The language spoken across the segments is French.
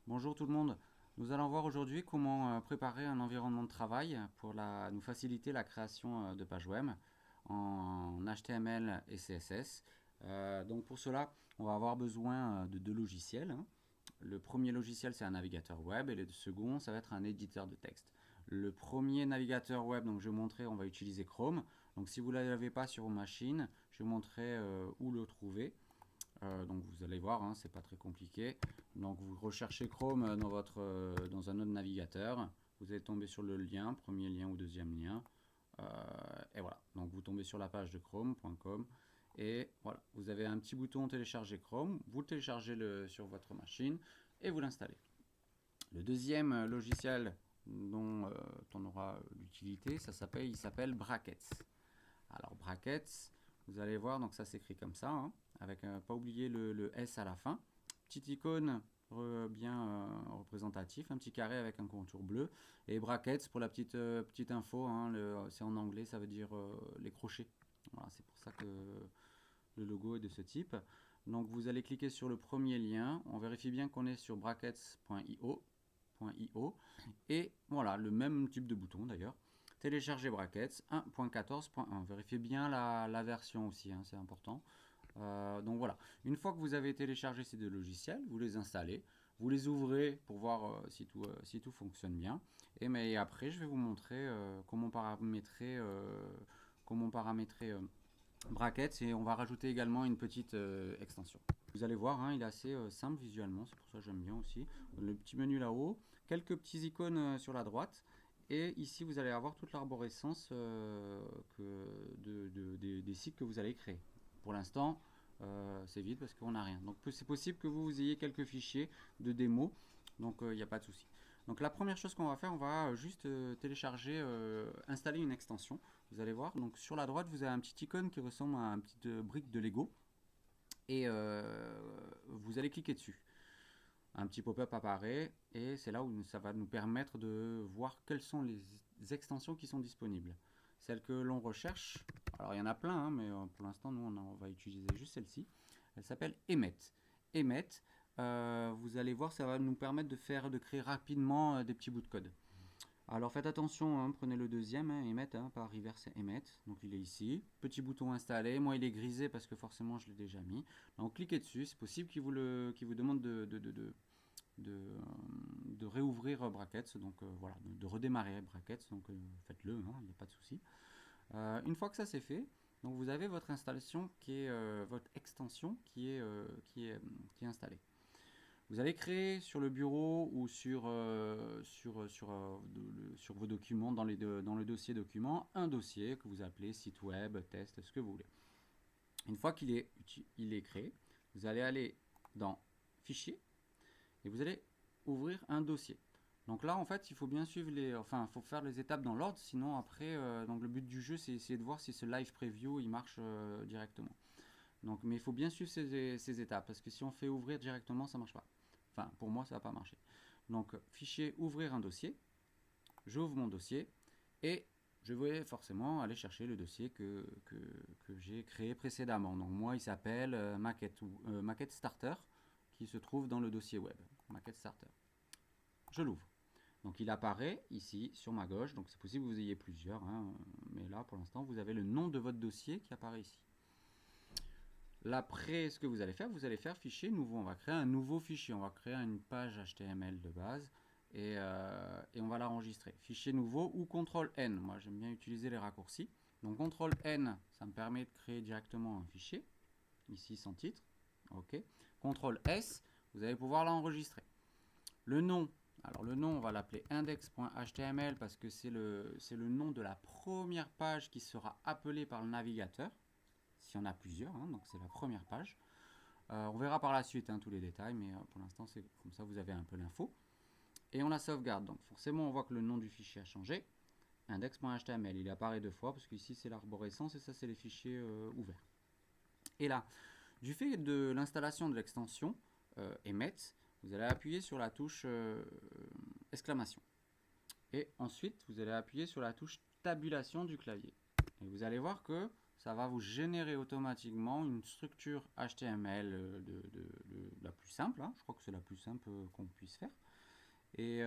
Bonjour tout le monde. Nous allons voir aujourd'hui comment préparer un environnement de travail pour nous faciliter la création de pages web en HTML et CSS. Donc pour cela, on va avoir besoin de deux logiciels, hein. Le premier logiciel, c'est un navigateur web et le second, ça va être un éditeur de texte. Le premier navigateur web, donc je vais vous montrer, on va utiliser Chrome. Donc si vous ne l'avez pas sur vos machines, je vais vous montrer où le trouver. Donc vous allez voir, hein, c'est pas très compliqué. Donc vous recherchez Chrome dans un autre navigateur. Vous allez tomber sur le lien, premier lien ou deuxième lien. Et voilà. Donc vous tombez sur la page de chrome.com. Et voilà, vous avez un petit bouton télécharger Chrome. Vous le téléchargez sur votre machine et vous l'installez. Le deuxième logiciel dont on aura l'utilité, il s'appelle Brackets. Alors Brackets, vous allez voir, donc ça s'écrit comme ça, hein, avec pas oublier le S à la fin. Petite icône bien représentatif, un petit carré avec un contour bleu. Et brackets, pour la petite info, hein, c'est en anglais, ça veut dire les crochets. Voilà, c'est pour ça que le logo est de ce type. Donc vous allez cliquer sur le premier lien, on vérifie bien qu'on est sur brackets.io. Et voilà, le même type de bouton d'ailleurs. Télécharger Brackets 1.14.1. Vérifiez bien la version aussi, hein, c'est important. Donc voilà, une fois que vous avez téléchargé ces deux logiciels, vous les installez, vous les ouvrez pour voir si tout fonctionne bien. Mais après, je vais vous montrer comment paramétrer Brackets et on va rajouter également une petite extension. Vous allez voir, hein, il est assez simple visuellement, c'est pour ça que j'aime bien aussi. Le petit menu là-haut, quelques petits icônes sur la droite. Et ici, vous allez avoir toute l'arborescence des sites que vous allez créer. Pour l'instant, c'est vide parce qu'on n'a rien. Donc c'est possible que vous ayez quelques fichiers de démo, donc il n'y a pas de souci. Donc la première chose qu'on va faire, on va juste télécharger, installer une extension. Vous allez voir, donc sur la droite, vous avez un petit icône qui ressemble à une petite brique de Lego. Et vous allez cliquer dessus. Un petit pop-up apparaît et c'est là où ça va nous permettre de voir quelles sont les extensions qui sont disponibles. Celles que l'on recherche, alors il y en a plein, hein, mais pour l'instant nous on va utiliser juste celle-ci. Elle s'appelle Emmet. Emmet, vous allez voir, ça va nous permettre de créer rapidement des petits bouts de code. Alors faites attention, hein, prenez le deuxième, hein, Emmet, hein, pas Reverse Emmet. Donc il est ici. Petit bouton installé. Moi il est grisé parce que forcément je l'ai déjà mis. Donc cliquez dessus. C'est possible qu'il vous demande de réouvrir Brackets. Donc voilà, de redémarrer Brackets. Donc faites-le, hein, il n'y a pas de souci. Une fois que ça c'est fait, donc vous avez votre installation votre extension qui est installée. Vous allez créer sur le bureau ou sur vos documents, dans le dossier documents, un dossier que vous appelez site web, test, ce que vous voulez. Une fois il est créé, vous allez aller dans Fichier et vous allez ouvrir un dossier. Donc là, en fait, il faut bien suivre il faut faire les étapes dans l'ordre, sinon après, donc le but du jeu, c'est essayer de voir si ce live preview, il marche directement. Donc, mais il faut bien suivre ces étapes, parce que si on fait ouvrir directement, ça ne marche pas. Enfin, pour moi, ça ne va pas marcher. Donc, fichier, ouvrir un dossier. J'ouvre mon dossier et je vais forcément aller chercher le dossier que j'ai créé précédemment. Donc, moi, il s'appelle Maquette Starter, qui se trouve dans le dossier web. Maquette Starter. Je l'ouvre. Donc, il apparaît ici sur ma gauche. Donc, c'est possible que vous ayez plusieurs, hein, mais là, pour l'instant, vous avez le nom de votre dossier qui apparaît ici. Là, après, ce que vous allez faire fichier nouveau. On va créer un nouveau fichier. On va créer une page HTML de base et on va l'enregistrer. Fichier nouveau ou CTRL-N. Moi, j'aime bien utiliser les raccourcis. Donc, CTRL-N, ça me permet de créer directement un fichier. Ici, sans titre. OK. CTRL-S, vous allez pouvoir l'enregistrer. Le nom. Alors, le nom, on va l'appeler index.html parce que c'est le nom de la première page qui sera appelée par le navigateur. S'il y en a plusieurs, hein, donc c'est la première page. On verra par la suite, hein, tous les détails, mais pour l'instant c'est comme ça, vous avez un peu l'info. Et on la sauvegarde, donc forcément on voit que le nom du fichier a changé. Index.html, il apparaît deux fois, parce qu'ici c'est l'arborescence et ça c'est les fichiers ouverts. Et là, du fait de l'installation de l'extension Emmet, vous allez appuyer sur la touche exclamation. Et ensuite, vous allez appuyer sur la touche tabulation du clavier. Et vous allez voir que ça va vous générer automatiquement une structure HTML la plus simple, hein. Je crois que c'est la plus simple qu'on puisse faire. Et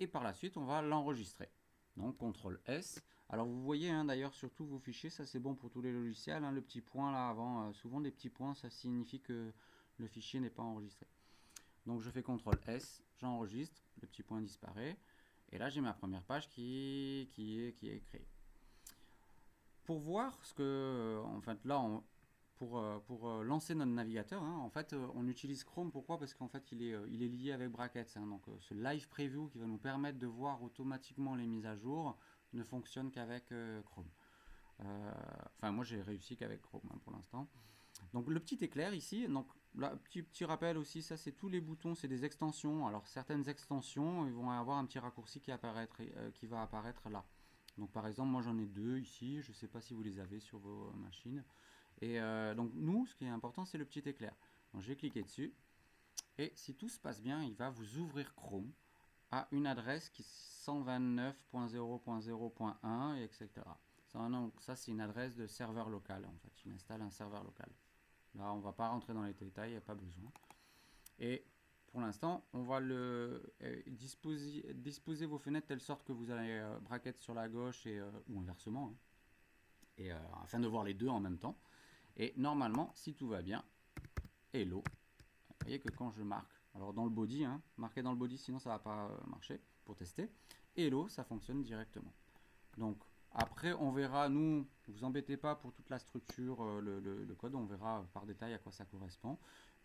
par la suite, on va l'enregistrer. Donc, CTRL S. Alors, vous voyez, hein, d'ailleurs, sur tous vos fichiers, ça c'est bon pour tous les logiciels, hein, le petit point là avant, souvent des petits points, ça signifie que le fichier n'est pas enregistré. Donc, je fais CTRL S, j'enregistre, le petit point disparaît, et là, j'ai ma première page qui est créée. Pour voir ce que, en fait, là, pour lancer notre navigateur, hein, en fait, on utilise Chrome. Pourquoi? Parce qu'en fait, il est lié avec Brackets. Hein, donc, ce Live Preview qui va nous permettre de voir automatiquement les mises à jour ne fonctionne qu'avec Chrome. Enfin, moi, j'ai réussi qu'avec Chrome, hein, pour l'instant. Donc, le petit éclair ici, donc là, petit rappel aussi, ça, c'est tous les boutons, c'est des extensions. Alors, certaines extensions, ils vont avoir un petit raccourci qui va apparaître là. Donc, par exemple, moi, j'en ai 2 ici. Je ne sais pas si vous les avez sur vos machines. Et donc nous, ce qui est important, c'est le petit éclair. Donc j'ai cliqué dessus. Et si tout se passe bien, il va vous ouvrir Chrome à une adresse qui est 129.0.0.1, etc. Ça, c'est une adresse de serveur local, en fait. Il installe un serveur local. Là, on ne va pas rentrer dans les détails, il n'y a pas besoin. Et pour l'instant, on va disposer vos fenêtres de telle sorte que vous avez bracket sur la gauche ou inversement, hein, et afin de voir les deux en même temps. Et normalement, si tout va bien, hello, vous voyez que quand je marque, alors dans le body, hein, marqué dans le body, sinon ça va pas marcher pour tester, hello, ça fonctionne directement. Donc après, on verra, nous, vous embêtez pas pour toute la structure, le code, on verra par détail à quoi ça correspond.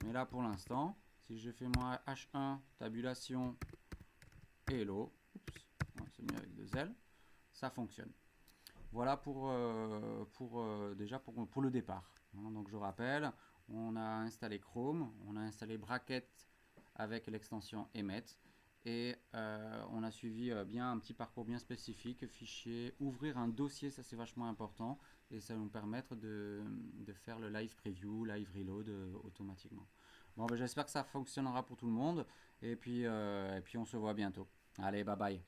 Mais là, pour l'instant, si je fais moi H1, tabulation, hello, c'est mieux avec 2 L, ça fonctionne. Voilà déjà pour le départ. Donc je rappelle, on a installé Chrome, on a installé Bracket avec l'extension Emmet, et on a suivi bien un petit parcours bien spécifique, fichier, ouvrir un dossier, ça c'est vachement important, et ça va nous permettre de faire le live preview, live reload automatiquement. Bon, ben, j'espère que ça fonctionnera pour tout le monde, et puis on se voit bientôt. Allez, bye bye.